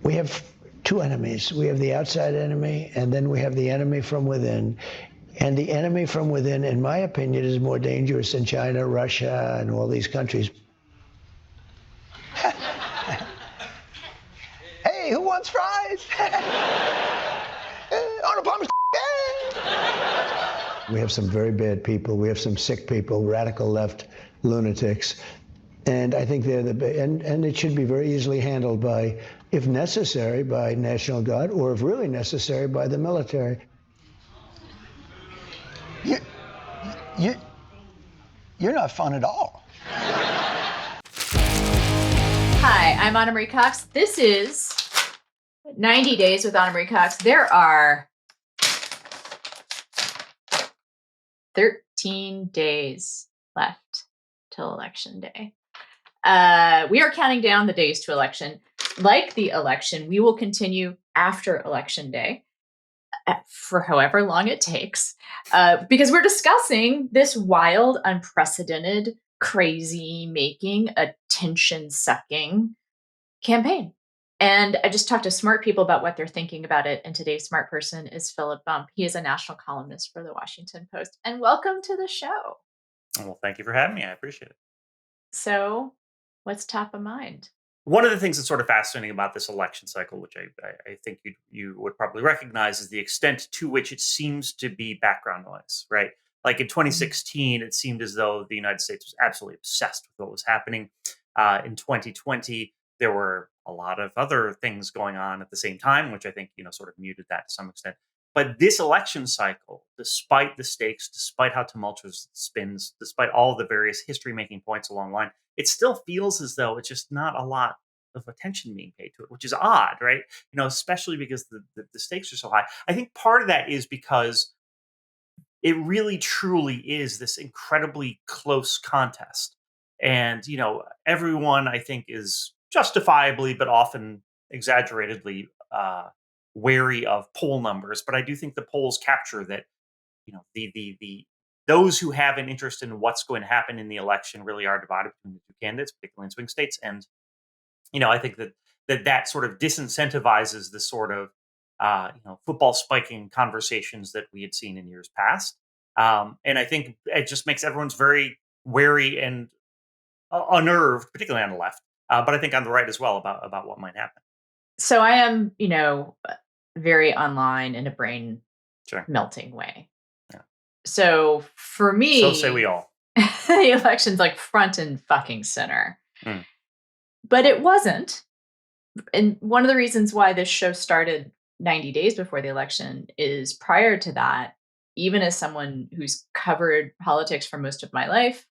We have two enemies. We have the outside enemy, and then we have the enemy from within. And the enemy from within, in my opinion, is more dangerous than China, Russia, and all these countries. Hey, who wants fries? Arnold Palmer's. We have some very bad people. We have some sick people, radical left lunatics. And I think they're and it should be very easily handled by, if necessary, by National Guard, or if really necessary, by the military. You're not fun at all. Hi, I'm Ana Marie Cox. This is 90 Days with Ana Marie Cox. There are 13 days left till Election Day. We are counting down the days to election. Like the election, we will continue after Election Day for however long it takes, because we're discussing this wild, unprecedented, crazy-making, attention-sucking campaign. And I just talked to smart people about what they're thinking about it. And today's smart person is Philip Bump. He is a national columnist for the Washington Post. And welcome to the show. Well, thank you for having me. I appreciate it. So what's top of mind? One of the things that's sort of fascinating about this election cycle, which I think you would probably recognize, is the extent to which it seems to be background noise, right? Like in 2016, it seemed as though the United States was absolutely obsessed with what was happening. In 2020, there were a lot of other things going on at the same time, which I think, sort of muted that to some extent. But this election cycle, despite the stakes, despite how tumultuous it spins, despite all the various history-making points along the line, it still feels as though it's just not a lot of attention being paid to it, which is odd, right? Especially because the stakes are so high. I think part of that is because it really truly is this incredibly close contest. And, everyone, I think, is justifiably, but often exaggeratedly wary of poll numbers. But I do think the polls capture that, the those who have an interest in what's going to happen in the election really are divided between the two candidates, particularly in swing states. And, I think that sort of disincentivizes the sort of, football spiking conversations that we had seen in years past. And I think it just makes everyone's very wary and unnerved, particularly on the left, but I think on the right as well about what might happen. So I am, very online in a brain melting way. Yeah. So for me, so say we all. The election's like front and fucking center. But it wasn't. And one of the reasons why this show started 90 days before the election is, prior to that, even as someone who's covered politics for most of my life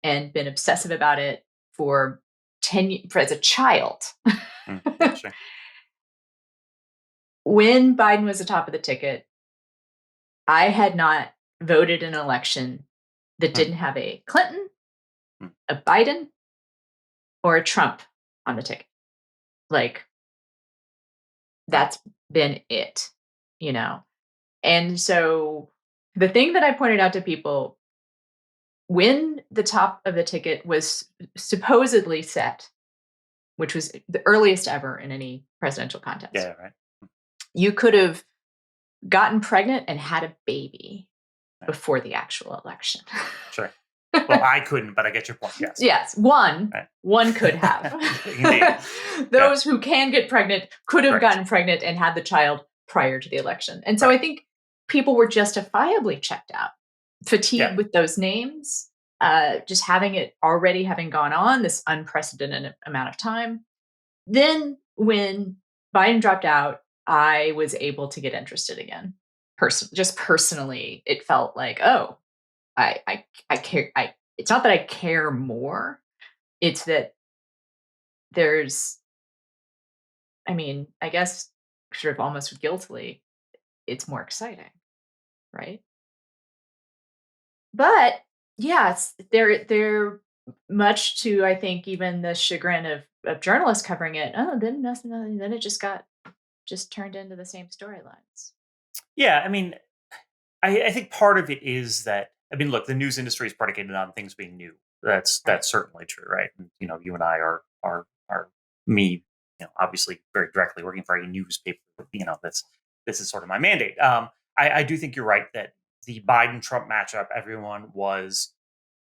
and been obsessive about it for 10 years, as a child, Sure. When Biden was the top of the ticket, I had not voted in an election that didn't have a Clinton, a Biden, or a Trump on the ticket. Like, that's been it, And so the thing that I pointed out to people, when the top of the ticket was supposedly set, which was the earliest ever in any presidential contest. Yeah, right. You could have gotten pregnant and had a baby before the actual election. Sure. Well, I couldn't, but I get your point. Yes. Yes. One could have. Those who can get pregnant could have gotten pregnant and had the child prior to the election. And so I think people were justifiably checked out, fatigued with those names, just having gone on this unprecedented amount of time. Then when Biden dropped out, I was able to get interested again. Personally, it felt like, oh, I care. It's not that I care more. It's that I guess sort of almost guiltily, it's more exciting, right? But yes, they're much to, I think, even the chagrin of journalists covering it. Oh, then nothing. Then it just turned into the same storylines. Yeah, I think part of it is that, look, the news industry is predicated on things being new. That's certainly true, right? And, you and I are me obviously very directly working for a newspaper, this is sort of my mandate. I do think you're right that the Biden-Trump matchup, everyone was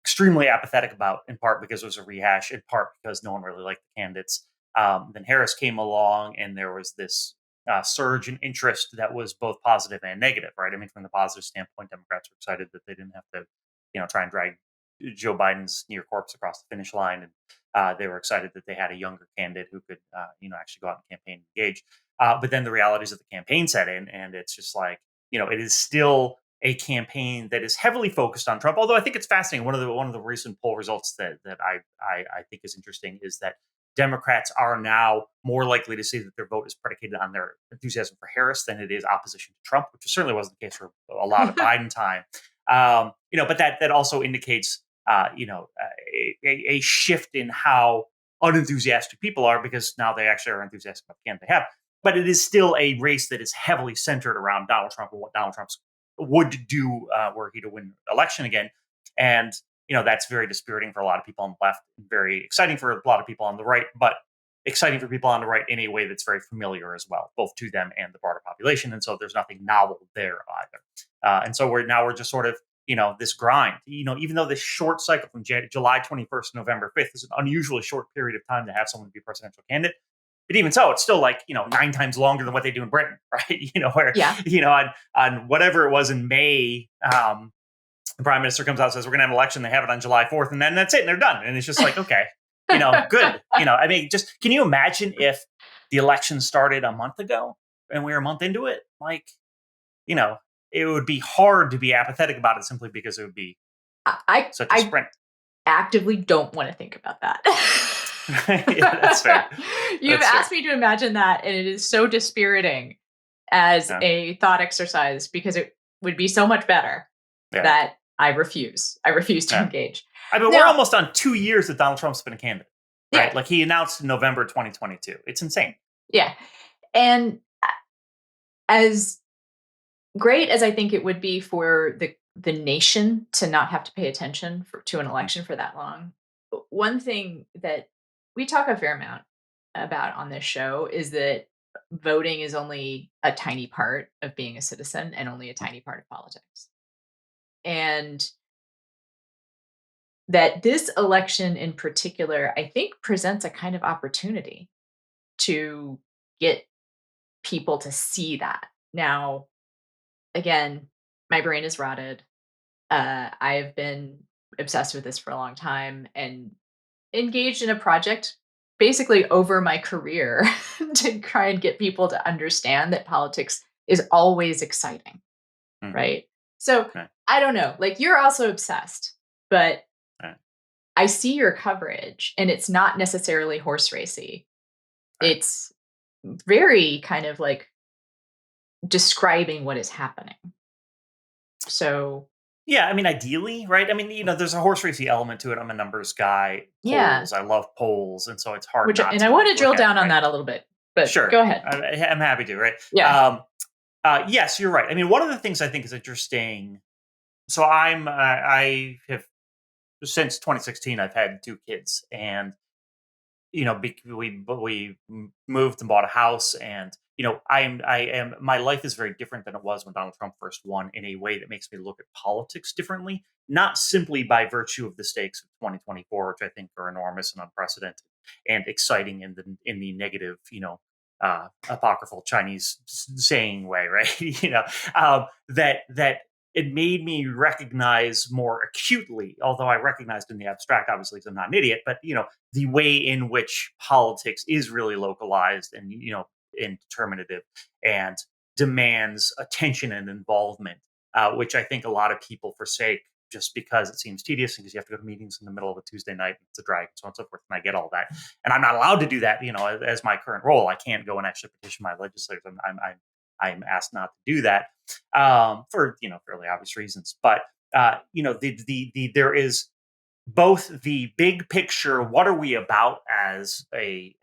extremely apathetic about, in part because it was a rehash, in part because no one really liked the candidates. Then Harris came along, and there was this surge in interest that was both positive and negative, right? I mean, from the positive standpoint, Democrats were excited that they didn't have to, try and drag Joe Biden's near corpse across the finish line, and they were excited that they had a younger candidate who could, actually go out and campaign and engage. But then the realities of the campaign set in, and it's just like, it is still a campaign that is heavily focused on Trump. Although I think it's fascinating. One of the recent poll results that I think is interesting is that Democrats are now more likely to say that their vote is predicated on their enthusiasm for Harris than it is opposition to Trump, which certainly wasn't the case for a lot of Biden time. But that also indicates a shift in how unenthusiastic people are, because now they actually are enthusiastic about the candidate they have. But it is still a race that is heavily centered around Donald Trump and what Donald Trump would do were he to win election again. And that's very dispiriting for a lot of people on the left, very exciting for a lot of people on the right, but exciting for people on the right in a way that's very familiar as well, both to them and the broader population. And so there's nothing novel there either. And so we're just sort of, this grind, even though this short cycle from July 21st to November 5th is an unusually short period of time to have someone be a presidential candidate. But even so, it's still like, 9 times longer than what they do in Britain, right? On whatever it was in May, the prime minister comes out and says, we're going to have an election. They have it on July 4th, and then that's it. And they're done. And it's just like, okay, good. I mean, just, can you imagine if the election started a month ago and we were a month into it? Like, it would be hard to be apathetic about it simply because it would be such a sprint. Actively don't want to think about that. Yeah, that's fair. You've asked me to imagine that, and it is so dispiriting as a thought exercise, because it would be so much better that I refuse. I refuse to engage. I mean, we're almost on 2 years that Donald Trump's been a candidate, right? Like, he announced in November 2022. It's insane. Yeah. And as great as I think it would be for the nation to not have to pay attention to an election for that long, one thing that we talk a fair amount about on this show is that voting is only a tiny part of being a citizen and only a tiny part of politics. And that this election in particular, I think, presents a kind of opportunity to get people to see that. Now, again, my brain is rotted. I have been obsessed with this for a long time and engaged in a project basically over my career to try and get people to understand that politics is always exciting, right? So I don't know, like, you're also obsessed, but I see your coverage, and it's not necessarily horse racy. It's very kind of like describing what is happening. So yeah, I mean, ideally, right? I mean, there's a horse racy element to it. I'm a numbers guy. Polls, I love polls, and so it's hard. I want to drill down on that a little bit, but sure, go ahead. I'm happy to. Right? Yeah. Yes, you're right. I mean, one of the things I think is interesting. So I have, since 2016, I've had 2 kids, and we moved and bought a house, and my life is very different than it was when Donald Trump first won, in a way that makes me look at politics differently, not simply by virtue of the stakes of 2024, which I think are enormous and unprecedented and exciting in the negative, apocryphal Chinese saying way, right? That it made me recognize more acutely, although I recognized in the abstract, obviously, because I'm not an idiot, but the way in which politics is really localized and indeterminative and demands attention and involvement, which I think a lot of people forsake just because it seems tedious, because you have to go to meetings in the middle of a Tuesday night, and it's a drag, and so on and so forth. And I get all that, and I'm not allowed to do that. As my current role, I can't go and actually petition my legislators. I'm asked not to do that for fairly obvious reasons. But there is both the big picture. What are we about as a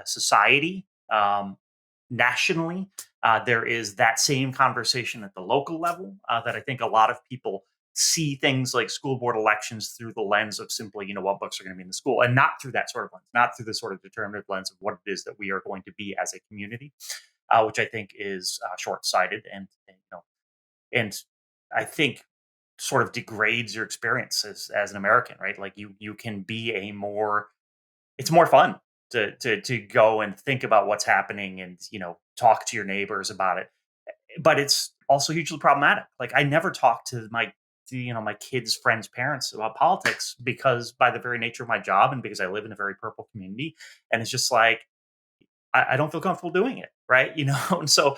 society, nationally? There is that same conversation at the local level that I think a lot of people see things like school board elections through the lens of simply, what books are going to be in the school, and not through that sort of lens, not through the sort of determinative lens of what it is that we are going to be as a community, which I think is short-sighted, and I think sort of degrades your experience as an American, right? Like you can be it's more fun to go and think about what's happening and talk to your neighbors about it, but it's also hugely problematic. Like I never talk to my kids' friends' parents about politics, because by the very nature of my job and because I live in a very purple community, and it's just like I don't feel comfortable doing it, right? And so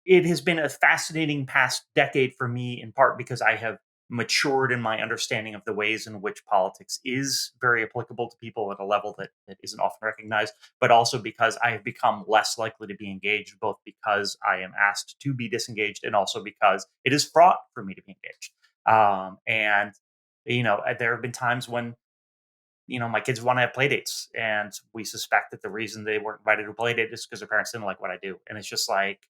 it has been a fascinating past decade for me, in part because I have matured in my understanding of the ways in which politics is very applicable to people at a level that isn't often recognized, but also because I have become less likely to be engaged, both because I am asked to be disengaged and also because it is fraught for me to be engaged. And there have been times when my kids want to have play dates, and we suspect that the reason they weren't invited to a play date is because their parents didn't like what I do. And it's just like,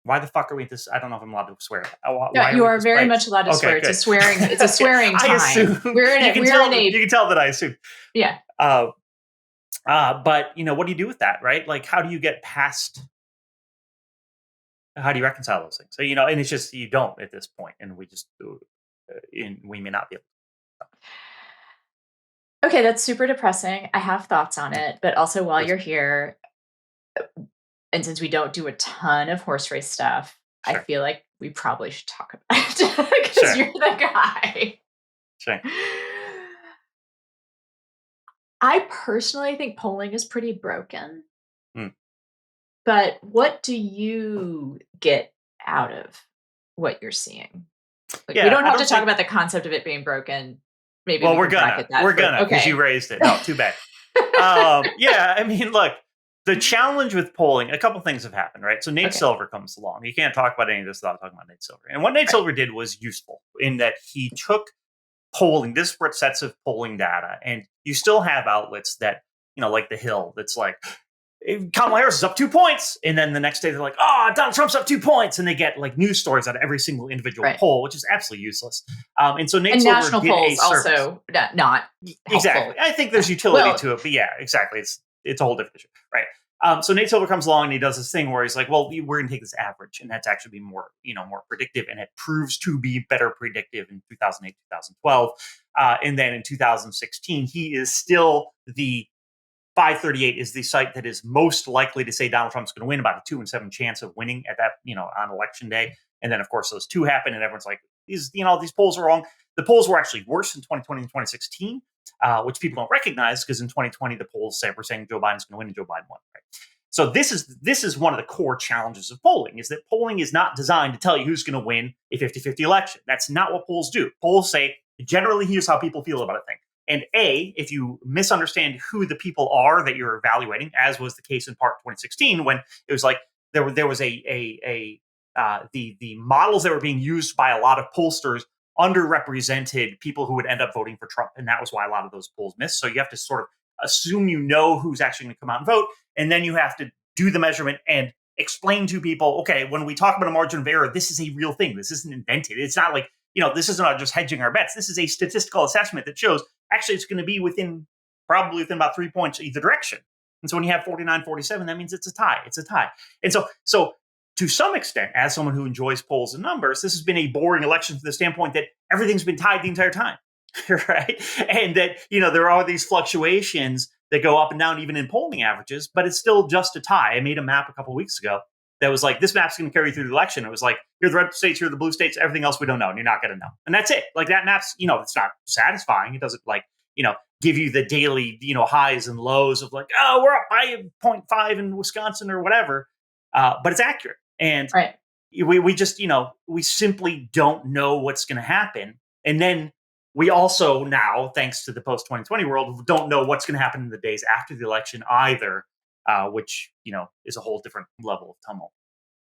why the fuck are we at this? I don't know if I'm allowed to swear. No, you are very much allowed to swear. It's a swearing. It's a swearing time. I assume We're in you can tell that I assume. Yeah. But what do you do with that, right? Like, how do you get past? How do you reconcile those things? So and it's just you don't at this point, and we just we may not be able. Okay, that's super depressing. I have thoughts on it, but also while you're here, and since we don't do a ton of horse race stuff, Sure. I feel like we probably should talk about it because you're the guy. Sure. I personally think polling is pretty broken. Mm. But what do you get out of what you're seeing? Like, we don't have to talk about the concept of it being broken. Maybe we're gonna because you raised it. No, too bad. Yeah, I mean, look, the challenge with polling, a couple things have happened, right? So Nate Silver comes along. You can't talk about any of this without talking about Nate Silver. And what Nate Silver did was useful in that he took polling, disparate sets of polling data, and you still have outlets that, like The Hill, that's like, Kamala Harris is up 2 points, and then the next day they're like, "Oh, Donald Trump's up 2 points," and they get like news stories out of every single individual poll, which is absolutely useless. And so Nate Silver national did polls a also not exactly. I think there's utility to it, but yeah, exactly. It's a whole different issue, right? So Nate Silver comes along and he does this thing where he's like, "Well, we're going to take this average, and that's actually be more predictive," and it proves to be better predictive in 2008, 2012, and then in 2016, he is still the 538 is the site that is most likely to say Donald Trump's going to win, about a 2 in 7 chance of winning at that, on election day. And then, of course, those two happen, and everyone's like, these polls are wrong. The polls were actually worse in 2020 and 2016, which people don't recognize, because in 2020, the polls were saying Joe Biden's going to win and Joe Biden won. Right? So this is one of the core challenges of polling, is that polling is not designed to tell you who's going to win a 50-50 election. That's not what polls do. Polls say, generally, here's how people feel about a thing. And if you misunderstand who the people are that you're evaluating, as was the case in part 2016, when it was like there was the models that were being used by a lot of pollsters underrepresented people who would end up voting for Trump, and that was why a lot of those polls missed. So you have to sort of assume who's actually going to come out and vote, and then you have to do the measurement and explain to people, okay, when we talk about a margin of error, this is a real thing. This isn't invented. It's not like, this isn't just hedging our bets. This is a statistical assessment that shows actually it's going to be probably within about 3 points either direction. And so when you have 49-47, that means it's a tie. It's a tie. And so to some extent, as someone who enjoys polls and numbers, this has been a boring election from the standpoint that everything's been tied the entire time, right? And that, there are all these fluctuations that go up and down even in polling averages, but it's still just a tie. I made a map a couple of weeks ago that was like, this map's going to carry you through the election. It was like, here are the red states, here are the blue states, everything else we don't know, and you're not going to know. And that's it. Like, that map's, it's not satisfying. It doesn't give you the daily, highs and lows of like, oh, we're up by 0.5 in Wisconsin or whatever. But it's accurate. And we just, we simply don't know what's going to happen. And then we also now, thanks to the post-2020 world, don't know what's going to happen in the days after the election either. Which, is a whole different level of tumult.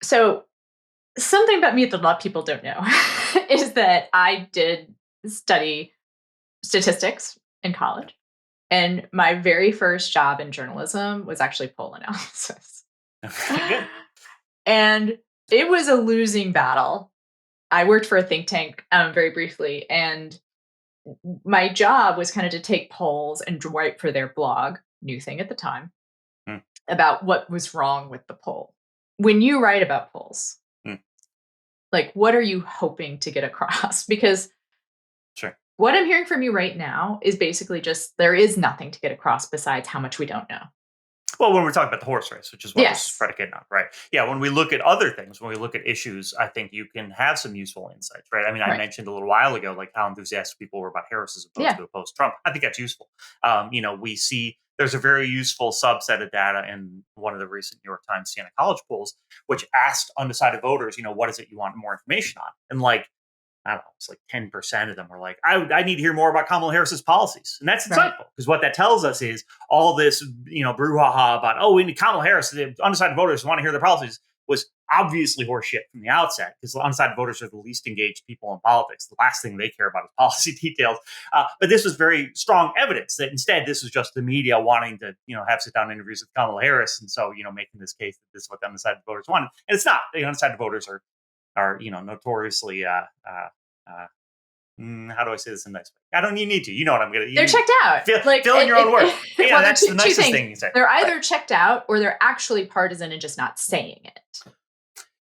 So something about me that a lot of people don't know is that I did study statistics in college. And my very first job in journalism was actually poll analysis. Good. And it was a losing battle. I worked for a think tank very briefly, and my job was kind of to take polls and write for their blog, new thing at the time, Mm, about what was wrong with the poll. When you write about polls, mm, like what are you hoping to get across? Because sure. what I'm hearing from you right now is basically just there is nothing to get across besides how much we don't know. Well, when we're talking about the horse race, which is what this is Yes. predicated on, right? Yeah, when we look at other things, when we look at issues, I think you can have some useful insights, right? I mean, I Right. mentioned a little while ago, like how enthusiastic people were about Harris as opposed Yeah. to opposed Trump. I think that's useful. We see there's a very useful subset of data in one of the recent New York Times Siena College polls, which asked undecided voters, what is it you want more information on? And like, I don't know, it's like 10% of them were like, I need to hear more about Kamala Harris's policies. And that's Right. insightful because what that tells us is all this, brouhaha about, oh, we need Kamala Harris, the undecided voters want to hear their policies was obviously horseshit from the outset because undecided voters are the least engaged people in politics. The last thing they care about is policy details. But this was very strong evidence that instead this was just the media wanting to, have sit down interviews with Kamala Harris. And so, making this case that this is what the undecided voters wanted. And it's not. The undecided voters are notoriously how do I say this in a nice way? I don't even need to. You know what I'm gonna. They're checked out. Fill in your own words. Yeah, well, that's the nicest thing you say. They're either checked out or they're actually partisan and just not saying it.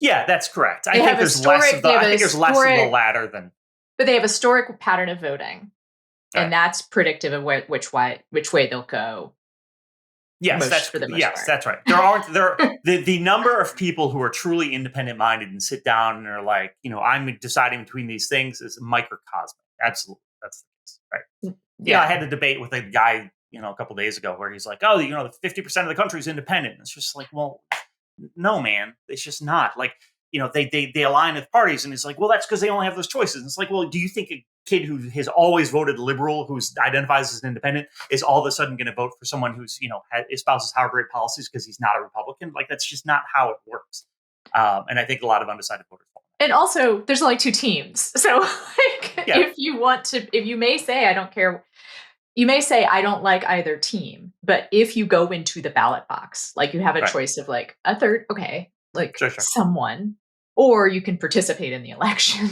Yeah, that's correct. I think there's less of the latter than. But they have a historic pattern of voting, and that's predictive of which way they'll go. Yes, that's right. The number of people who are truly independent minded and sit down and are like, I'm deciding between these things is microcosmic. Absolutely, that's the case, right? Yeah, I had a debate with a guy, a couple of days ago where he's like, oh, 50% of the country is independent. And it's just like, well, no, man, it's just not. Like, they align with parties, and it's like, well, that's because they only have those choices. And it's like, well, do you think a kid who has always voted liberal, who's identifies as an independent, is all of a sudden going to vote for someone who's espouses how great policies because he's not a Republican? Like, that's just not how it works. And I think a lot of undecided voters. And also, there's only two teams, so if you may say I don't care. You may say, I don't like either team, but if you go into the ballot box, like you have a choice of like a third, okay, like sure. someone, or you can participate in the election.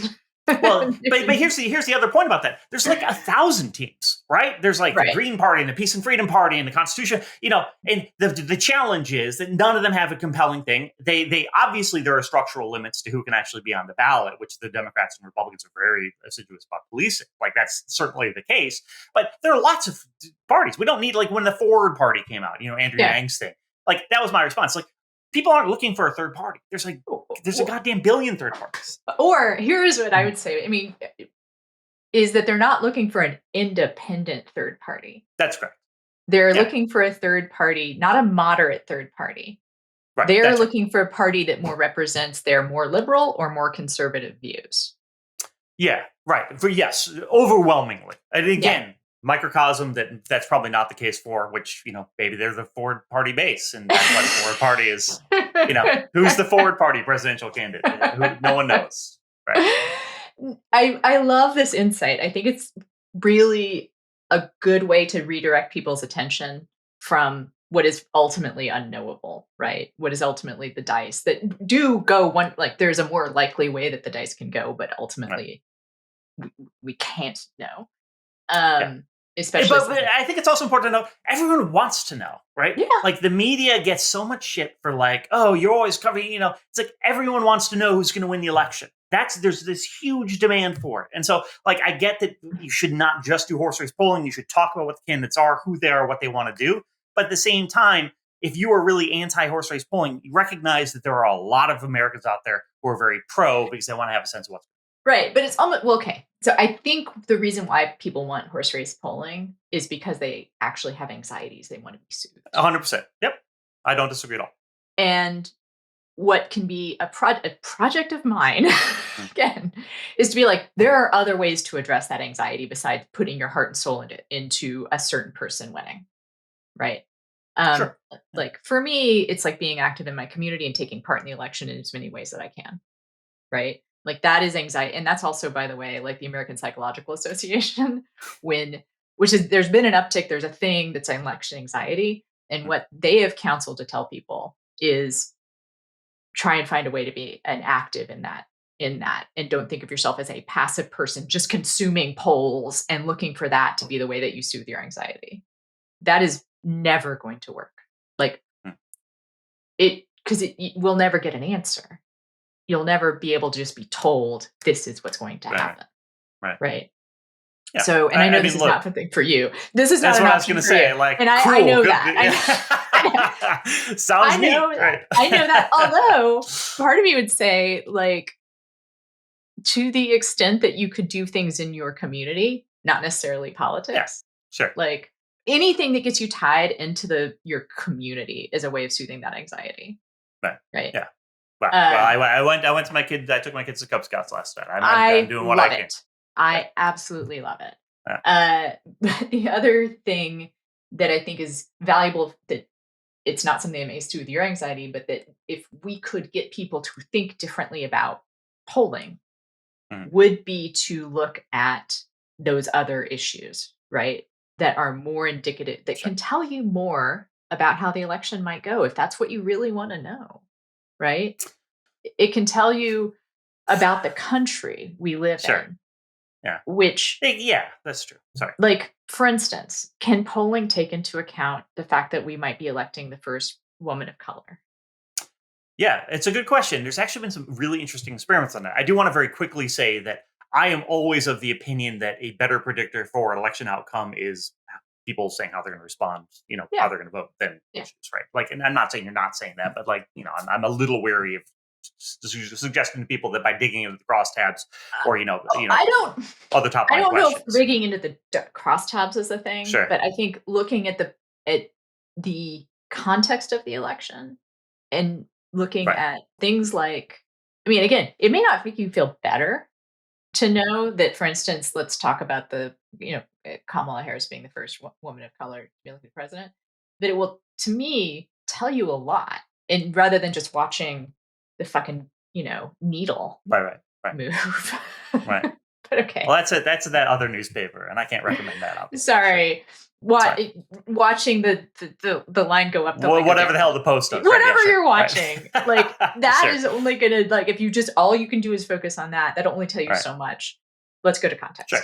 Well, but here's the other point about that. There's like 1,000 teams, right? There's like the Green Party and the Peace and Freedom Party and the Constitution, and the challenge is that none of them have a compelling thing. They obviously there are structural limits to who can actually be on the ballot, which the Democrats and Republicans are very assiduous about policing. Like that's certainly the case. But there are lots of parties. We don't need like when the Forward Party came out, Andrew Yang's thing. Like that was my response. Like people aren't looking for a third party. There's a goddamn billion third parties. Or here's what I would say. I mean, is that they're not looking for an independent third party. That's correct. They're looking for a third party, not a moderate third party. Right, they're looking for a party that more represents their more liberal or more conservative views. Yeah, right. Yes, overwhelmingly. And again, microcosm that's probably not the case for, which, maybe they're the Forward Party base. And that's why the Forward Party is, who's the Forward Party presidential candidate? No one knows. Right. I love this insight. I think it's really a good way to redirect people's attention from what is ultimately unknowable, right? What is ultimately the dice that do go one, like there's a more likely way that the dice can go, but ultimately we can't know. Especially, but I think it's also important to know everyone wants to know, right? Yeah. Like the media gets so much shit for like, oh, you're always covering, it's like everyone wants to know who's going to win the election. There's this huge demand for it. And so like, I get that you should not just do horse race polling. You should talk about what the candidates are, who they are, what they want to do. But at the same time, if you are really anti-horse race polling, you recognize that there are a lot of Americans out there who are very pro because they want to have a sense of what's right. But it's almost, well, okay. So I think the reason why people want horse race polling is because they actually have anxieties. They want to be soothed. 100%. Yep. I don't disagree at all. And what can be a project of mine, again, is to be like, there are other ways to address that anxiety besides putting your heart and soul into a certain person winning. Right. Sure. Like for me, it's like being active in my community and taking part in the election in as many ways that I can. Right. Like that is anxiety. And that's also, by the way, like the American Psychological Association, there's been an uptick. There's a thing that's election anxiety. And what they have counseled to tell people is try and find a way to be an active in that in that, and don't think of yourself as a passive person just consuming polls and looking for that to be the way that you soothe your anxiety. That is never going to work. Like because you will never get an answer. You'll never be able to just be told this is what's going to happen. Right. Yeah. So, and I know this is not something for you. This is not an option for you. Like, and I know that. Sounds neat. Right. I know that. Although part of me would say, like, to the extent that you could do things in your community, not necessarily politics. Sure. Like anything that gets you tied into your community is a way of soothing that anxiety. Right. Yeah. Well, I went to my kids. I took my kids to Cub Scouts last night. I'm doing what I can. I absolutely love it. But the other thing that I think is valuable, that it's not something that may soothe your anxiety, but that if we could get people to think differently about polling, would be to look at those other issues, right? That are more indicative, that can tell you more about how the election might go, if that's what you really want to know, right? It can tell you about the country we live in. Yeah. Which, that's true. Sorry. Like, for instance, can polling take into account the fact that we might be electing the first woman of color? Yeah, it's a good question. There's actually been some really interesting experiments on that. I do want to very quickly say that I am always of the opinion that a better predictor for an election outcome is people saying how they're going to respond, how they're going to vote than issues, right? Like, and I'm not saying you're not saying that, but like, I'm a little wary of suggesting to people that by digging into the crosstabs or other top line questions. I don't know if digging into the crosstabs is the thing, but I think looking at the context of the election and looking at things like, I mean, again, it may not make you feel better to know that, for instance, let's talk about Kamala Harris being the first woman of color to be elected president, but it will, to me, tell you a lot, and rather than just watching the fucking needle move. Right. But okay. Well, that's that other newspaper, and I can't recommend that. Obviously. Sorry. Watching the line go up. Whatever the hell the post does. Whatever you're watching, like that is only gonna, like, if you just all you can do is focus on that. That'll only tell you so much. Let's go to context. Sure.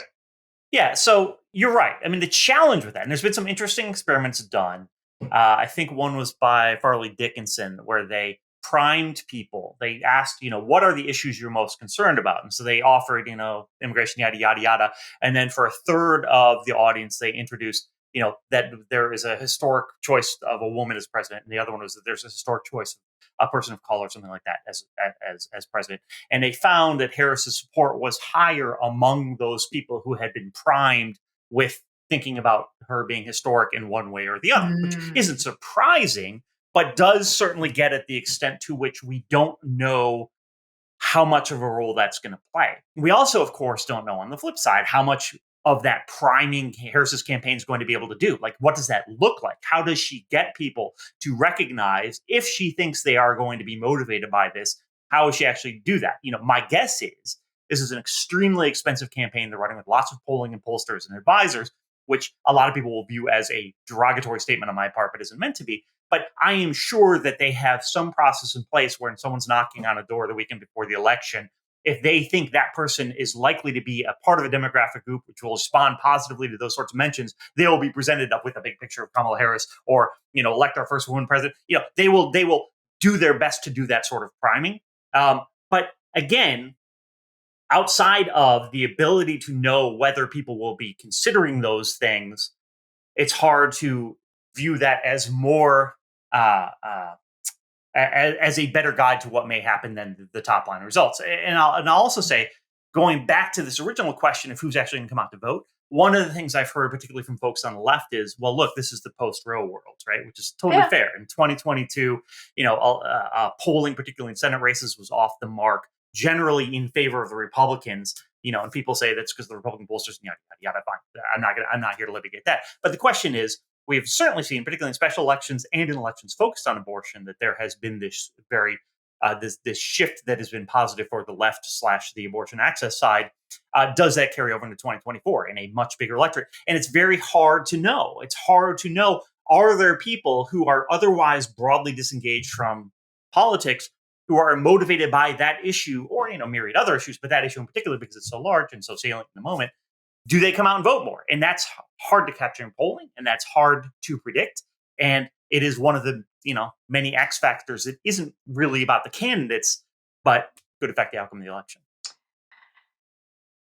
Yeah. So you're right. I mean, the challenge with that, and there's been some interesting experiments done. I think one was by Farley Dickinson, where they primed people. They asked, what are the issues you're most concerned about? And so they offered, immigration, yada, yada, yada. And then for a third of the audience, they introduced, that there is a historic choice of a woman as president. And the other one was that there's a historic choice of a person of color, something like that, as president. And they found that Harris's support was higher among those people who had been primed with thinking about her being historic in one way or the other, which isn't surprising, but does certainly get at the extent to which we don't know how much of a role that's going to play. We also, of course, don't know on the flip side how much of that priming Harris's campaign is going to be able to do. Like, what does that look like? How does she get people to recognize if she thinks they are going to be motivated by this? How does she actually do that? My guess is this is an extremely expensive campaign they're running with lots of polling and pollsters and advisors, which a lot of people will view as a derogatory statement on my part, but isn't meant to be. But I am sure that they have some process in place where, when someone's knocking on a door the weekend before the election, if they think that person is likely to be a part of a demographic group which will respond positively to those sorts of mentions, they will be presented up with a big picture of Kamala Harris or, elect our first woman president. They will do their best to do that sort of priming. But again, outside of the ability to know whether people will be considering those things, it's hard to view that as more as a better guide to what may happen than the top line results. And I'll also say, going back to this original question of who's actually going to come out to vote, one of the things I've heard, particularly from folks on the left, is, well, look, this is the post-Roe world, right? Which is totally fair. In 2022, polling, particularly in Senate races, was off the mark, generally in favor of the Republicans. And people say that's because the Republican pollsters, yada, yada, yada. Fine. I'm not here to litigate that. But the question is, we've certainly seen, particularly in special elections and in elections focused on abortion, that there has been this very this shift that has been positive for the left / the abortion access side. Does that carry over into 2024 in a much bigger electorate? And it's very hard to know. It's hard to know, are there people who are otherwise broadly disengaged from politics who are motivated by that issue or, myriad other issues, but that issue in particular because it's so large and so salient in the moment, do they come out and vote more? And that's hard to capture in polling, and that's hard to predict. And it is one of the, many X factors that isn't really about the candidates, but could affect the outcome of the election.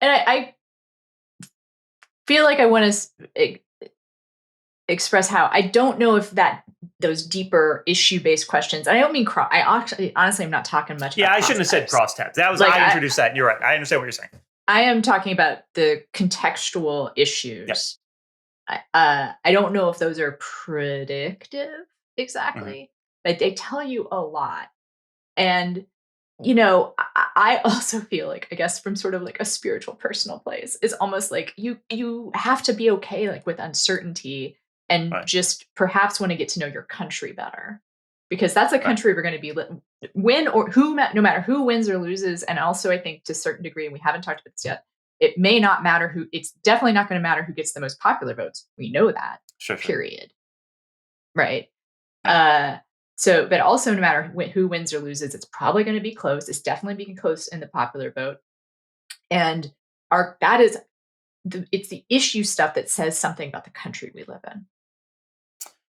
And I feel like I want to express how I don't know if those deeper issue-based questions. I don't mean I actually, honestly, I'm not talking much. Yeah, about I shouldn't have said crosstabs. That was I introduced that. And you're right. I understand what you're saying. I am talking about the contextual issues. Yep. I don't know if those are predictive exactly, but they tell you a lot. And I also feel like, I guess from sort of like a spiritual personal place, is almost like you have to be okay like with uncertainty and just perhaps want to get to know your country better, because that's a country we're going to be win or who, no matter who wins or loses. And also I think to a certain degree, and we haven't talked about this yet, it may not matter it's definitely not going to matter who gets the most popular votes. We know that, period. Right. So, but also no matter who wins or loses, it's probably going to be close. It's definitely being close in the popular vote. And it's the issue stuff that says something about the country we live in.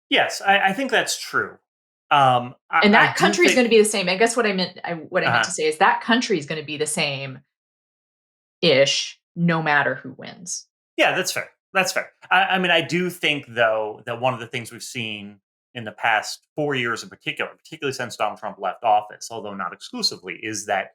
Yes, I think that's true. And that country is going to be the same. I guess what I meant to say is that country is going to be the same-ish, no matter who wins. Yeah, that's fair. That's fair. I mean, I do think, though, that one of the things we've seen in the past 4 years in particular, particularly since Donald Trump left office, although not exclusively, is that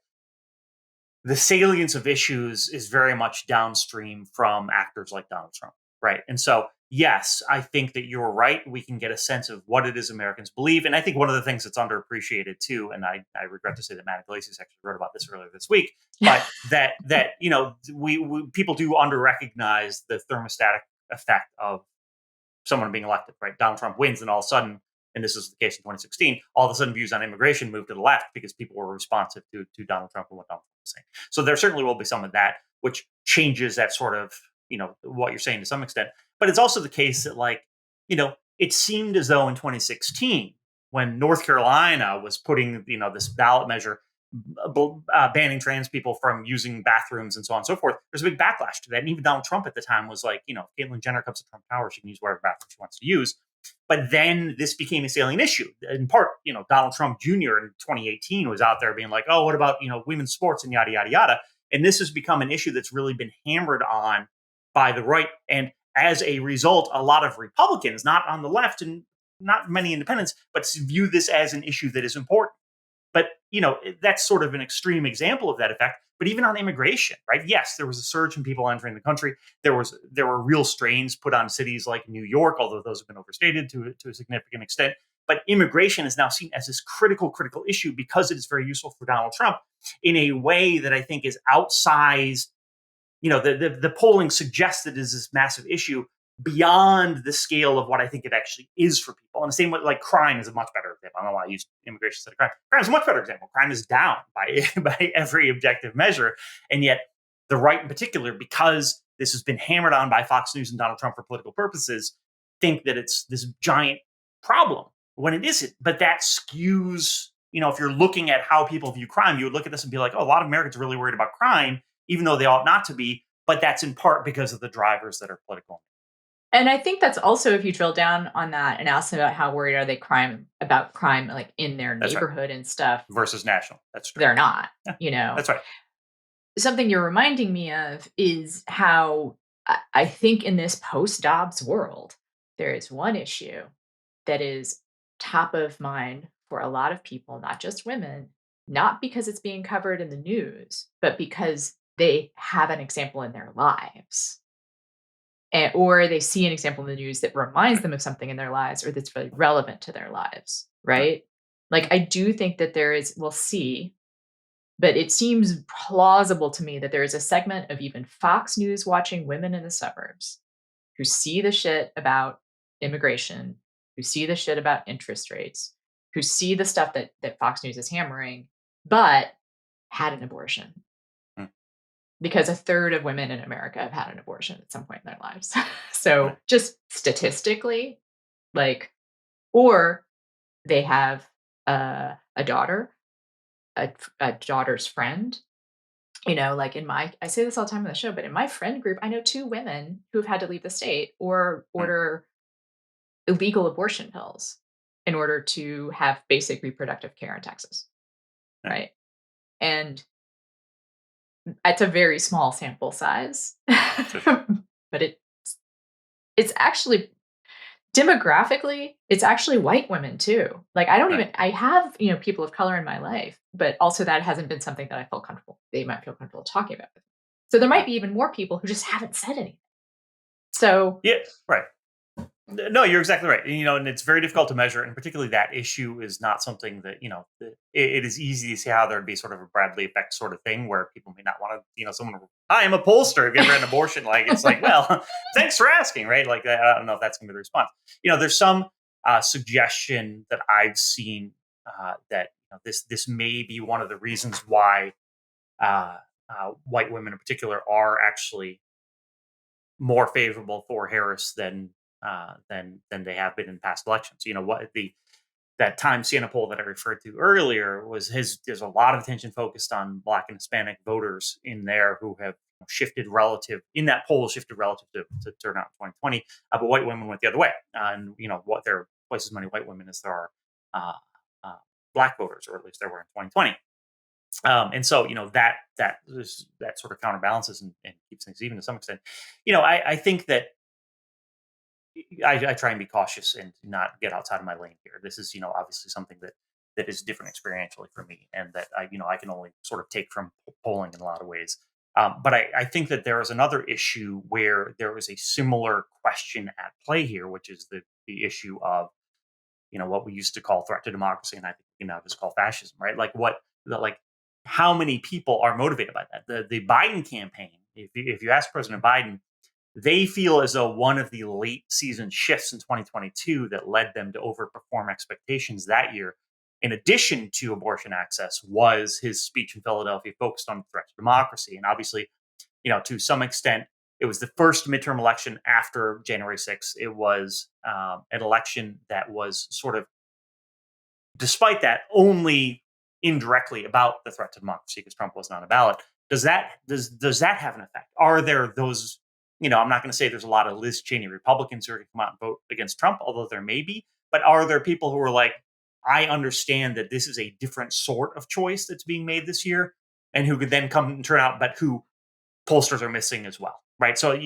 the salience of issues is very much downstream from actors like Donald Trump, right? And so, yes, I think that you're right. We can get a sense of what it is Americans believe. And I think one of the things that's underappreciated too, and I regret to say that Matt Iglesias actually wrote about this earlier this week, but that we people do under-recognize the thermostatic effect of someone being elected, right? Donald Trump wins, and all of a sudden, and this is the case in 2016, all of a sudden views on immigration moved to the left because people were responsive to Donald Trump and what Donald Trump was saying. So there certainly will be some of that, which changes that sort of, what you're saying to some extent. But it's also the case that, it seemed as though in 2016, when North Carolina was putting, this ballot measure banning trans people from using bathrooms and so on and so forth, there's a big backlash to that. And even Donald Trump at the time was like, if Caitlyn Jenner comes to Trump Tower, she can use whatever bathroom she wants to use. But then this became a salient issue. In part, Donald Trump Jr. in 2018 was out there being like, oh, what about, women's sports and yada, yada, yada. And this has become an issue that's really been hammered on by the right. And as a result, a lot of Republicans, not on the left and not many independents, but view this as an issue that is important. But, that's sort of an extreme example of that effect. But even on immigration, right? Yes, there was a surge in people entering the country. There were real strains put on cities like New York, although those have been overstated to a significant extent. But immigration is now seen as this critical issue because it is very useful for Donald Trump in a way that I think is outsized. The polling suggests that it is this massive issue beyond the scale of what I think it actually is for people. And the same way, like crime is a much better example. I don't know why I use immigration instead of crime. Crime is a much better example. Crime is down by every objective measure. And yet the right in particular, because this has been hammered on by Fox News and Donald Trump for political purposes, think that it's this giant problem when it isn't. But that skews, if you're looking at how people view crime, you would look at this and be like, oh, a lot of Americans are really worried about crime, even though they ought not to be. But that's in part because of the drivers that are political. And I think that's also, if you drill down on that and ask them about how worried are they about crime, like in their neighborhood and stuff. Versus national. That's true. They're not, That's right. Something you're reminding me of is how I think in this post-Dobbs world, there is one issue that is top of mind for a lot of people, not just women, not because it's being covered in the news, but because they have an example in their lives. Or they see an example in the news that reminds them of something in their lives or that's really relevant to their lives, right? Like, I do think that we'll see, but it seems plausible to me that there is a segment of even Fox News watching women in the suburbs who see the shit about immigration, who see the shit about interest rates, who see the stuff that Fox News is hammering, but had an abortion. Because a third of women in America have had an abortion at some point in their lives. So just statistically, or they have a daughter a daughter's friend. Like I say this all the time on the show, but in my friend group, I know two women who've had to leave the state or Mm. order illegal abortion pills in order to have basic reproductive care in Texas. Yeah. Right. And it's a very small sample size, Sure. but it's actually demographically, it's actually white women too. Like Right. I have, people of color in my life, but also that hasn't been something that I felt comfortable. They might feel comfortable talking about it. So there might Mm. be even more people who just haven't said anything. So Yeah. Right. No, you're exactly right. And it's very difficult to measure, and particularly that issue is not something that it is easy to see how there'd be sort of a Bradley effect sort of thing where people may not want to, someone. Hi, I'm a pollster. Have you ever had an abortion? Like it's like, well, thanks for asking, right? Like I don't know if that's going to be the response. There's some suggestion that I've seen that this may be one of the reasons why uh, white women in particular are actually more favorable for Harris than they have been in past elections. What the that Time Siena poll that I referred to earlier was his. There's a lot of attention focused on Black and Hispanic voters in there who have shifted relative in that poll shifted relative to turnout in 2020, but white women went the other way, and what there are twice as many white women as there are uh, uh, Black voters, or at least there were in 2020. And so that sort of counterbalances and keeps things even to some extent. I think that I try and be cautious and not get outside of my lane here. This is obviously something that is different experientially for me, and that I can only sort of take from polling in a lot of ways. But I think that there is another issue where there is a similar question at play here, which is the issue of what we used to call threat to democracy, and I think we can now just call fascism, right? Like how many people are motivated by that? The Biden campaign, if you ask President Biden, they feel as though one of the late season shifts in 2022 that led them to overperform expectations that year, in addition to abortion access, was his speech in Philadelphia focused on the threat to democracy. And obviously, to some extent, it was the first midterm election after January 6th. It was an election that was sort of, despite that, only indirectly about the threat to democracy because Trump wasn't on a ballot. Does that have an effect? Are there those? I'm not going to say there's a lot of Liz Cheney Republicans who are going to come out and vote against Trump, although there may be. But are there people who are like, I understand that this is a different sort of choice that's being made this year, and who could then come and turn out, but who pollsters are missing as well, right? So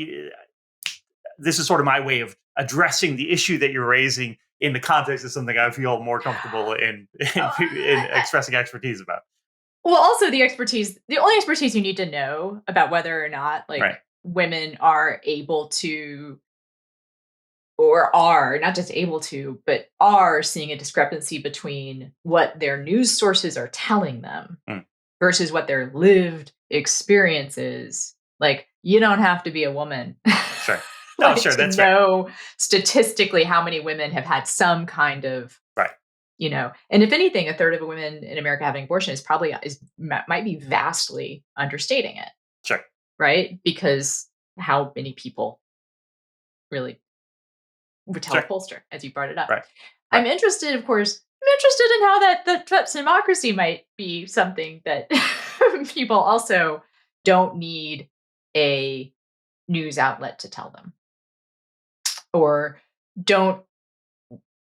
this is sort of my way of addressing the issue that you're raising in the context of something I feel more comfortable in expressing expertise about. well, also the only expertise you need to know about whether or not Right. women are able to, or are not just able to, but are seeing a discrepancy between what their news sources are telling them Mm. versus what their lived experience is. Like, you don't have to be a woman Sure. No, sure, to that's fair. know statistically how many women have had some kind of, Right. and if anything, a third of the women in America having abortion might be vastly understating it, Sure. right? Because how many people really would tell a Sure. pollster, as you brought it up. Right. I'm Right. interested, of course, in how that democracy might be something that people also don't need a news outlet to tell them, or don't,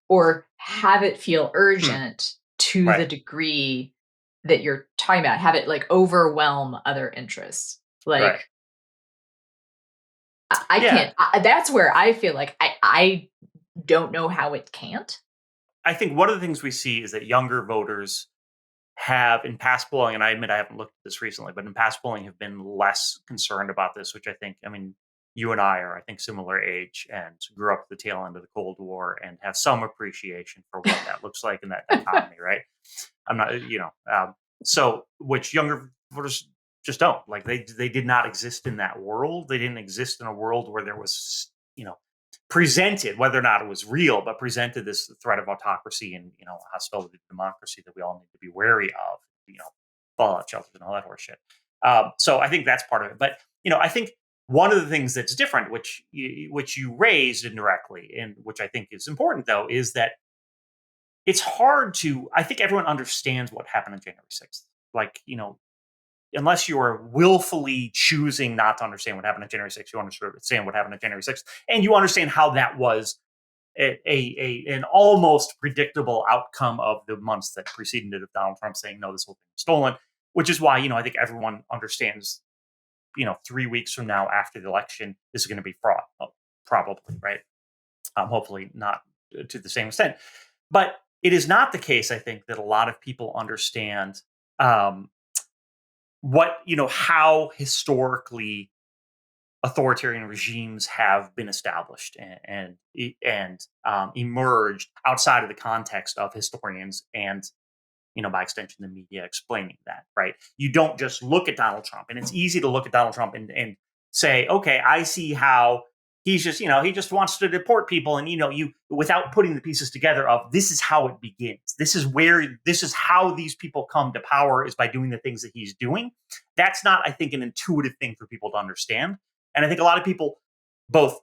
or have it feel Hmm. urgent to Right. the degree that you're talking about, have it like overwhelm other interests. Right. Like, I Yeah. can't, that's where I feel like I don't know how it can't. I think one of the things we see is that younger voters have, in past polling, and I admit I haven't looked at this recently, but in past polling have been less concerned about this, which I mean, you and I are, I think, similar age and grew up at the tail end of the Cold War and have some appreciation for what that looks like in that dichotomy, right? I'm not, so which younger voters just don't like. They did not exist in that world. They didn't exist in a world where there was, presented, whether or not it was real, but presented this threat of autocracy and hostility to democracy that we all need to be wary of. Fallout shelters and all that horse shit. So I think that's part of it. But I think one of the things that's different, which you raised indirectly, and which I think is important, though, is that it's hard to. I think everyone understands what happened on January 6th. like, unless you are willfully choosing not to understand what happened on January 6th, you understand what happened on January 6th, and you understand how that was an almost predictable outcome of the months that preceded it of Donald Trump saying, no, this whole thing was stolen, which is why, I think everyone understands, 3 weeks from now after the election, this is going to be fraud, probably, right? Hopefully not to the same extent. But it is not the case, I think, that a lot of people understand how historically authoritarian regimes have been established and emerged outside of the context of historians and, by extension, the media explaining that, right? You don't just look at Donald Trump, and it's easy to look at Donald Trump and say, okay, I see how he's just, he just wants to deport people, and you without putting the pieces together of this is how it begins. This is how these people come to power, is by doing the things that he's doing. That's not, I think, an intuitive thing for people to understand. And I think a lot of people both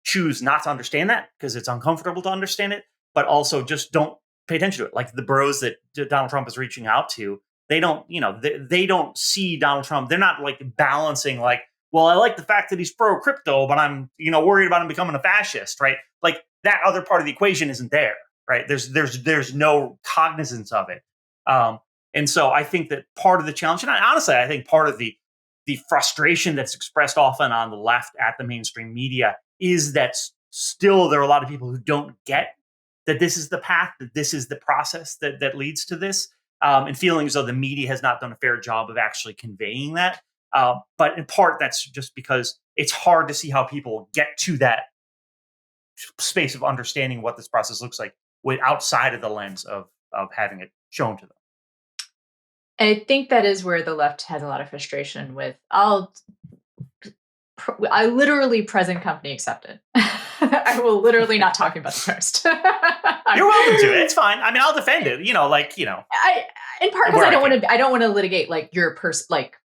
choose not to understand that because it's uncomfortable to understand it, but also just don't pay attention to it. Like the bros that Donald Trump is reaching out to, they don't, they don't see Donald Trump. They're not like balancing like, well, I like the fact that he's pro crypto, but I'm, worried about him becoming a fascist, right? Like that other part of the equation isn't there, right? There's no cognizance of it. And so I think that part of the challenge, and honestly, I think part of the frustration that's expressed often on the left at the mainstream media is that still there are a lot of people who don't get that this is the path, that this is the process that leads to this, and feeling as though the media has not done a fair job of actually conveying that. But in part, that's just because it's hard to see how people get to that space of understanding what this process looks like outside of the lens of having it shown to them. And I think that is where the left has a lot of frustration with, I literally present company accepted. I will literally not talk about the post. You're welcome to it. It's fine. I mean, I'll defend it. In part because I don't want to litigate like your person. Like,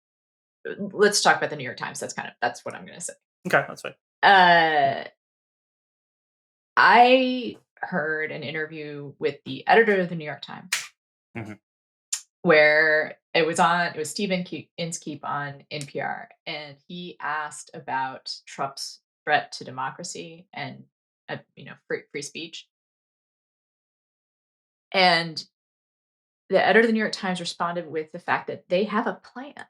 let's talk about the New York Times. That's what I'm going to say. Okay, that's fine. I heard an interview with the editor of the New York Times, mm-hmm. where it was Stephen Inskeep on NPR, and he asked about Trump's threat to democracy and free speech. And the editor of the New York Times responded with the fact that they have a plan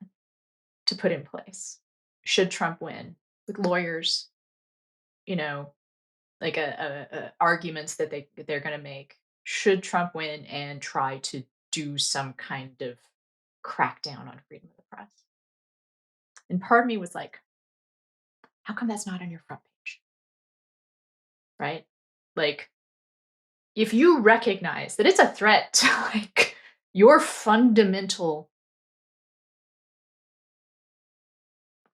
to put in place should Trump win, with lawyers, like arguments that they're going to make should Trump win and try to do some kind of crackdown on freedom of the press. And part of me was like, how come that's not on your front page? Right? Like, if you recognize that it's a threat to like your fundamental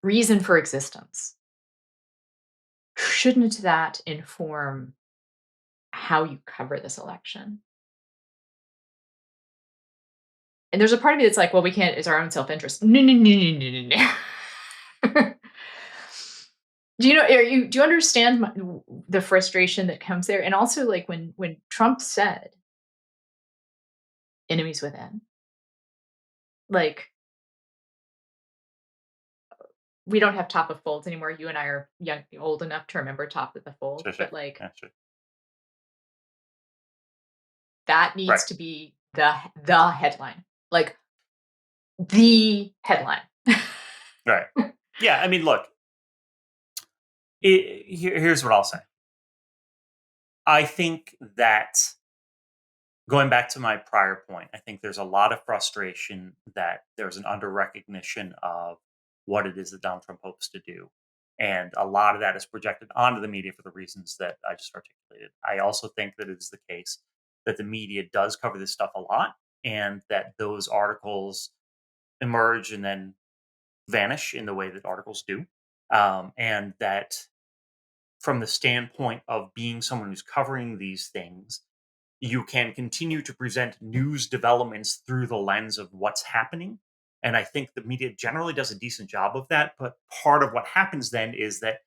reason for existence, shouldn't that inform how you cover this election? And there's a part of me that's like, well, we can't, it's our own self-interest. No. Do you understand the frustration that comes there? And also like when Trump said enemies within, like, we don't have Top of Folds anymore. You and I are old enough to remember Top of the Fold, sure. But like, sure. That needs to be the headline, like the headline. Right. Yeah. I mean, look, here's what I'll say. I think that going back to my prior point, I think there's a lot of frustration that there's an under recognition of what it is that Donald Trump hopes to do. And a lot of that is projected onto the media for the reasons that I just articulated. I also think that it is the case that the media does cover this stuff a lot, and that those articles emerge and then vanish in the way that articles do. And that from the standpoint of being someone who's covering these things, you can continue to present news developments through the lens of what's happening. And I think the media generally does a decent job of that. But part of what happens then is that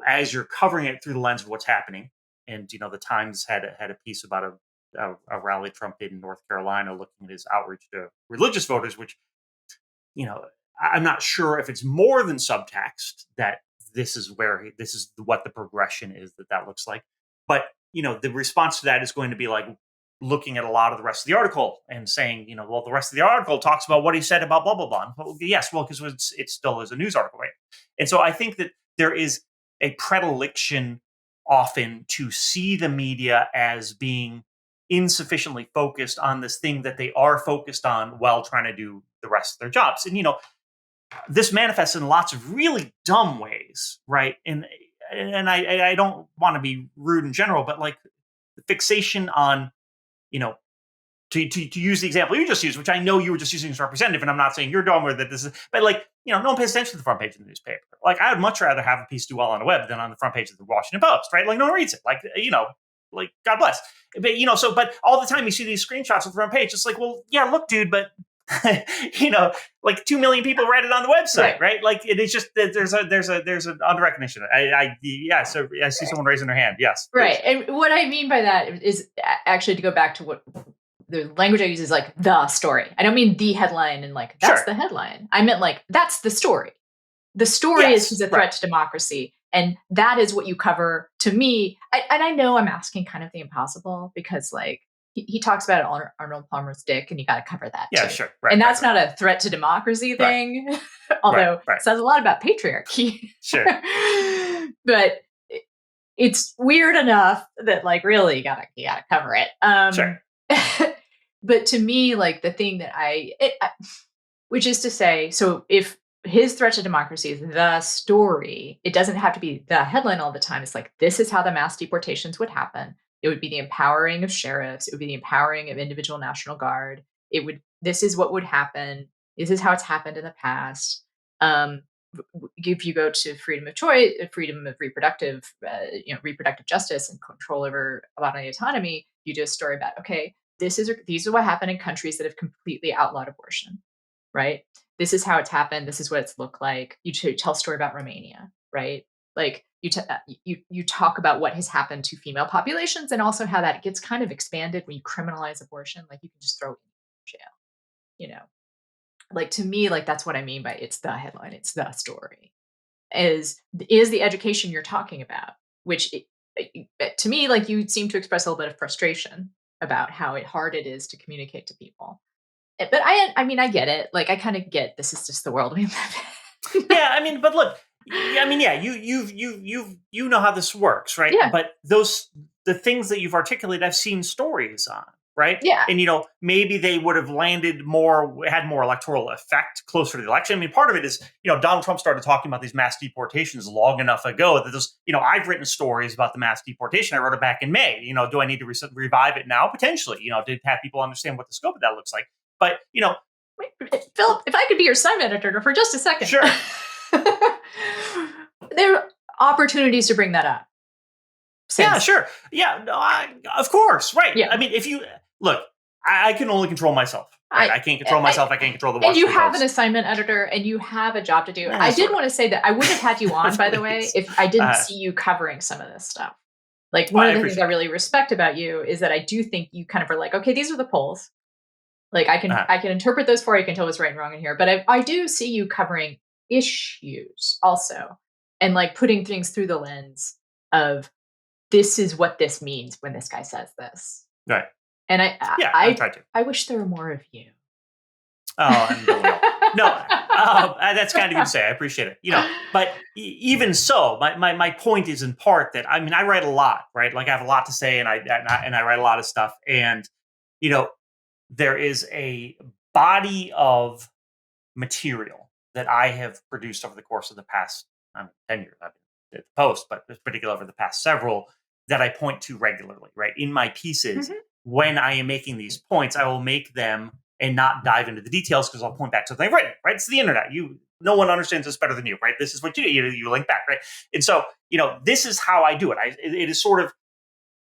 as you're covering it through the lens of what's happening, and the Times had a piece about a rally Trump did in North Carolina, looking at his outreach to religious voters, which, I'm not sure if it's more than subtext that this is what the progression is that looks like. But, the response to that is going to be like looking at a lot of the rest of the article and saying, well, the rest of the article talks about what he said about blah, blah, blah. Well, yes, well, because it still is a news article, right? And so I think that there is a predilection often to see the media as being insufficiently focused on this thing that they are focused on while trying to do the rest of their jobs. And, this manifests in lots of really dumb ways, right? And I don't want to be rude in general, but like the fixation on, to use the example you just used, which I know you were just using as representative, and I'm not saying you're dumb or that this is, but like, no one pays attention to the front page of the newspaper. Like, I would much rather have a piece do well on the web than on the front page of the Washington Post, right? Like, no one reads it. Like, like, God bless. But, but all the time you see these screenshots of the front page, it's like, well, yeah, look, dude, but like 2 million people read it on the website, right? Like, it is just that there's an under-recognition. So I see someone raising their hand. Yes. Right. Please. And what I mean by that is actually to go back to what the language I use is like the story. I don't mean the headline and like, that's the headline. I meant like, that's the story. The story is a threat to democracy. And that is what you cover to me. And I know I'm asking kind of the impossible because like, he talks about Arnold Palmer's dick, and you got to cover that. Yeah, too. sure. Right, and that's not a threat to democracy thing, although it says a lot about patriarchy. Sure. But it's weird enough that, like, really, you gotta cover it. Sure. But to me, like, the thing that which is to say, so if his threat to democracy is the story, it doesn't have to be the headline all the time. It's like, this is how the mass deportations would happen. It would be the empowering of sheriffs. It would be the empowering of individual National Guard. This is what would happen. This is how it's happened in the past. If you go to freedom of choice, freedom of reproductive justice and control over bodily autonomy, you do a story about, okay, these are what happened in countries that have completely outlawed abortion, right? This is how it's happened. This is what it's looked like. You tell a story about Romania, right? Like you talk about what has happened to female populations and also how that gets kind of expanded when you criminalize abortion. Like, you can just throw it in jail, like, to me, like, that's what I mean by it's the headline. It's the story is the education you're talking about, which to me, like, you seem to express a little bit of frustration about how hard it is to communicate to people. But I mean, I get it. Like, I kind of get this is just the world we live in. Yeah, I mean, but look, you know how this works, right? Yeah. But the things that you've articulated, I've seen stories on, right? Yeah. And maybe they would have had more electoral effect closer to the election. I mean, part of it is, Donald Trump started talking about these mass deportations long enough ago that I've written stories about the mass deportation. I wrote it back in May. Do I need to revive it now? Potentially, to have people understand what the scope of that looks like. But, Wait, Philip, if I could be your side editor for just a second. Sure. There are opportunities to bring that up. Yeah, sure. Yeah, no, of course. Right. Yeah. I mean, if you look, I can only control myself. Right? I can't control myself. I can't control the Washington And you have Post. an assignment editor and you have a job to do. Yeah, I did want to say that I would have had you on, by the way, if I didn't see you covering some of this stuff. Like, one of the things I really respect about you is that I do think you kind of are like, okay, these are the polls. Like, I can interpret those for you. I can tell what's right and wrong in here. But I do see you covering issues also, and like putting things through the lens of this is what this means when this guy says this. Right. And I try to. I wish there were more of you. Oh, no, that's kind of you to say. I appreciate it. But even so, my point is in part that, I mean, I write a lot, right? Like, I have a lot to say, and I write a lot of stuff, and there is a body of material that I have produced over the course of the past 10 years. I've been at the Post, but particularly over the past several, that I point to regularly, right? In my pieces, when I am making these points, I will make them and not dive into the details because I'll point back to something I've written, right? It's the internet. No one understands this better than you, right? This is what you do. You link back, right? And so, this is how I do it. It is sort of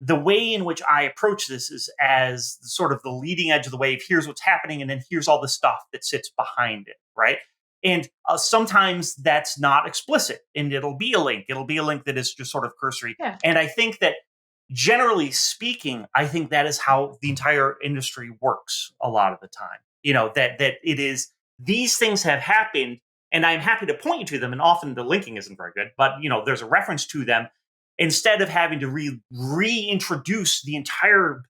the way in which I approach this is as sort of the leading edge of the wave. Here's what's happening, and then here's all the stuff that sits behind it, right? And sometimes that's not explicit, and it'll be a link. It'll be a link that is just sort of cursory. Yeah. And I think that generally speaking, I think that is how the entire industry works a lot of the time. That it is, these things have happened, and I'm happy to point you to them. And often the linking isn't very good, but there's a reference to them instead of having to reintroduce the entire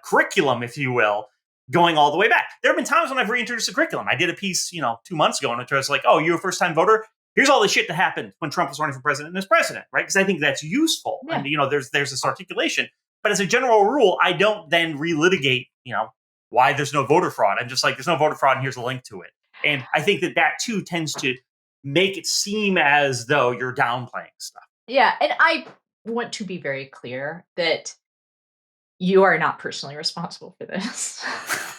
curriculum, if you will, going all the way back. There have been times when I've reintroduced the curriculum. I did a piece 2 months ago, and it was like, oh, you're a first time voter. Here's all the shit that happened when Trump was running for president and as president, right? Because I think that's useful. Yeah. And there's this articulation. But as a general rule, I don't then relitigate, why there's no voter fraud. I'm just like, there's no voter fraud, and here's a link to it. And I think that too tends to make it seem as though you're downplaying stuff. Yeah, and I want to be very clear that you are not personally responsible for this.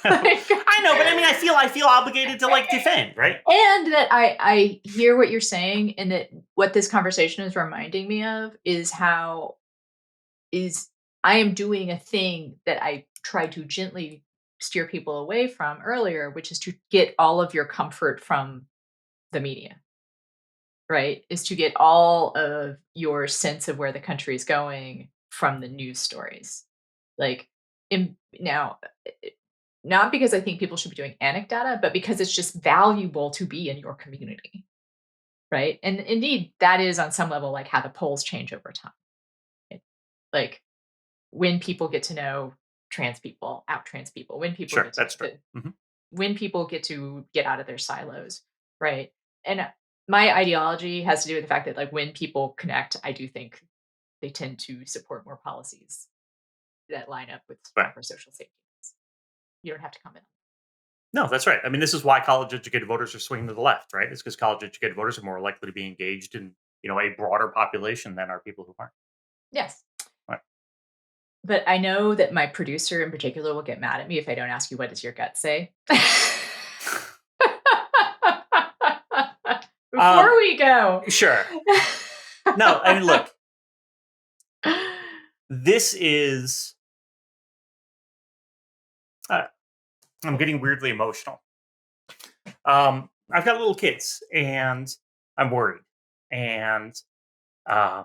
I know, but I mean, I feel obligated to defend, right? And that I hear what you're saying, and that what this conversation is reminding me of is how I am doing a thing that I tried to gently steer people away from earlier, which is to get all of your comfort from the media, right? Is to get all of your sense of where the country is going from the news stories. Now, not because I think people should be doing anecdata, but because it's just valuable to be in your community, right? And indeed, that is on some level how the polls change over time. Like when people get to know trans people, out trans people, when people sure, get that's true. When people get to get out of their silos, right? And my ideology has to do with the fact that when people connect, I do think they tend to support more policies that line up with proper social safety nets. You don't have to comment on that. No, that's right. I mean, this is why college-educated voters are swinging to the left, right? It's because college-educated voters are more likely to be engaged in, a broader population than are people who aren't. Yes. Right. But I know that my producer in particular will get mad at me if I don't ask you, what does your gut say? Before we go. Sure. No, I mean, look. This is... I'm getting weirdly emotional. I've got little kids, and I'm worried. And I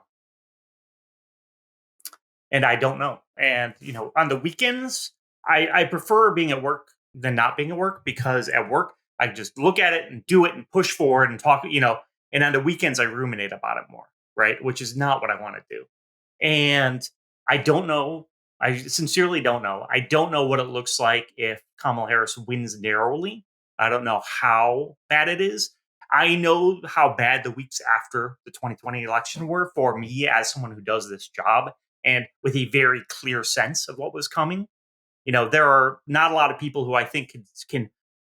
don't know. And, on the weekends, I prefer being at work than not being at work, because at work, I just look at it and do it and push forward and talk, and on the weekends, I ruminate about it more, right? Which is not what I want to do. And I don't know. I sincerely don't know. I don't know what it looks like if Kamala Harris wins narrowly. I don't know how bad it is. I know how bad the weeks after the 2020 election were for me as someone who does this job, and with a very clear sense of what was coming. There are not a lot of people who I think can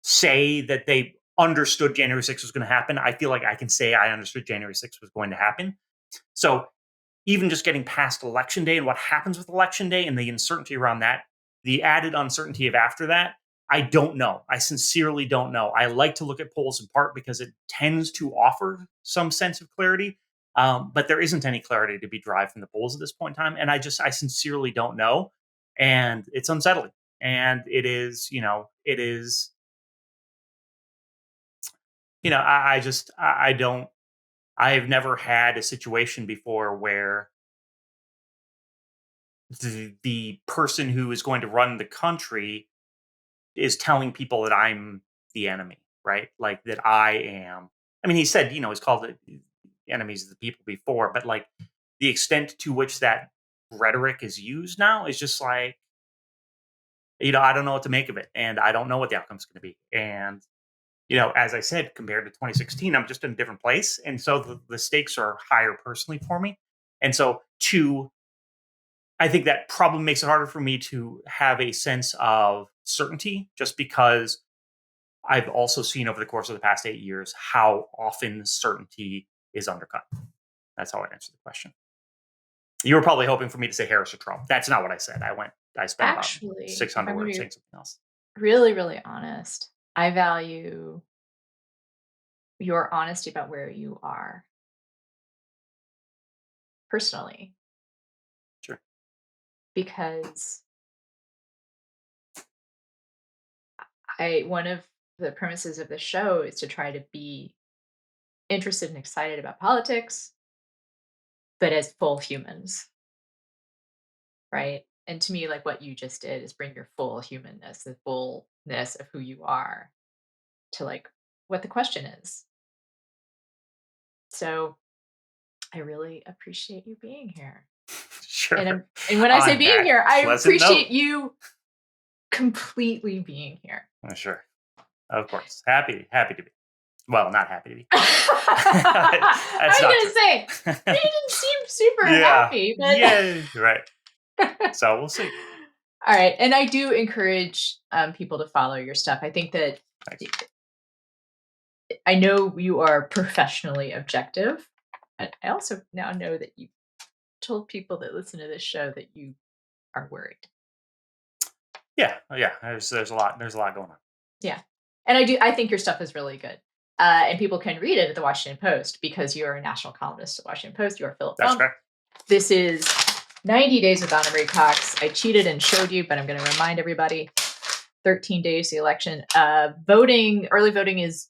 say that they understood January 6th was going to happen. I feel like I can say I understood January 6th was going to happen. So even just getting past election day and what happens with election day and the uncertainty around that, the added uncertainty of after that, I don't know. I sincerely don't know. I like to look at polls in part because it tends to offer some sense of clarity. But there isn't any clarity to be derived from the polls at this point in time. And I sincerely don't know. And it's unsettling. And it is, I don't, I have never had a situation before where the person who is going to run the country is telling people that I'm the enemy, right? Like that I am. I mean, he said, he's called it enemies of the people before, but the extent to which that rhetoric is used now is just I don't know what to make of it. And I don't know what the outcome's going to be. And, as I said, compared to 2016, I'm just in a different place. And so the stakes are higher personally for me. And so I think that probably makes it harder for me to have a sense of certainty, just because I've also seen over the course of the past 8 years how often certainty is undercut. That's how I answer the question. You were probably hoping for me to say Harris or Trump. That's not what I said. I spent about 600 words saying something else. Really, really honest. I value your honesty about where you are personally. Sure. Because one of the premises of the show is to try to be interested and excited about politics, but as full humans. right? And to me, like what you just did is bring your full humanness, the fullness of who you are to like what the question is. So I really appreciate you being here. Sure. And when I say On being that here, I pleasant appreciate note. you completely being here. Sure. Of course. Happy to be. Well, not happy to be. I was not gonna true. say you didn't seem super Yeah. happy, but Yeah. Right. So we'll see. All right, and I do encourage people to follow your stuff. I think that Thanks. I know you are professionally objective. I also now know that you told people that listen to this show that you are worried. Yeah. There's a lot going on. Yeah, and I think your stuff is really good. And people can read it at the Washington Post because you're a national columnist at Washington Post. You are Philip That's Bump. correct. This is 90 Days with Ana Marie Cox. I cheated and showed you, but I'm going to remind everybody 13 days to the election. Early voting is,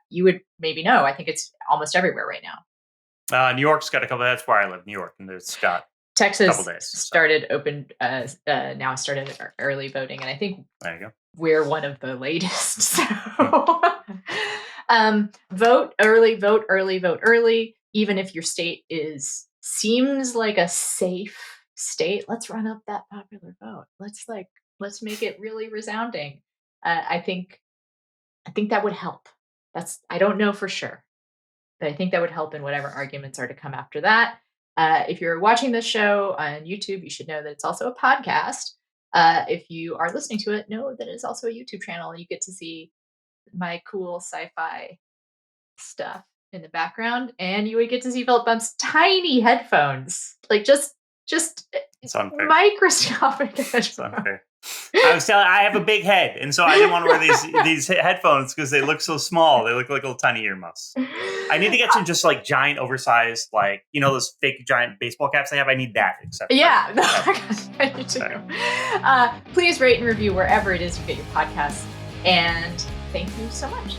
you would maybe know, I think it's almost everywhere right now. New York's got a couple. That's where I live, New York, and it's got Texas couple days, started now started early voting, and I think there you go. We're one of the latest. So vote early, vote early, vote early. Even if your state seems like a safe state, let's run up that popular vote. Let's make it really resounding. I think that would help. I don't know for sure, but I think that would help in whatever arguments are to come after that. If you're watching this show on YouTube, you should know that it's also a podcast. If you are listening to it, know that it's also a YouTube channel and you get to see my cool sci-fi stuff in the background, and you would get to see Philip Bump's tiny headphones, like just It's unfair. microscopic headphones. It's unfair. I have a big head, and so I didn't want to wear these headphones because they look so small. They look like little tiny earmuffs. I need to get some just like giant, oversized, like those fake giant baseball caps they have. I need that. Except yeah, I do too. Please rate and review wherever it is you get your podcasts, and thank you so much.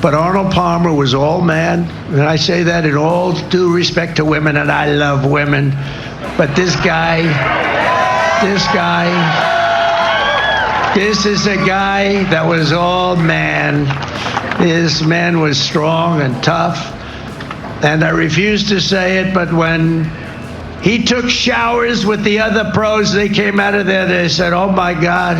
But Arnold Palmer was all man, and I say that in all due respect to women, and I love women. But this is a guy that was all man. This man was strong and tough. And I refuse to say it, but when he took showers with the other pros, they came out of there, they said, oh my God.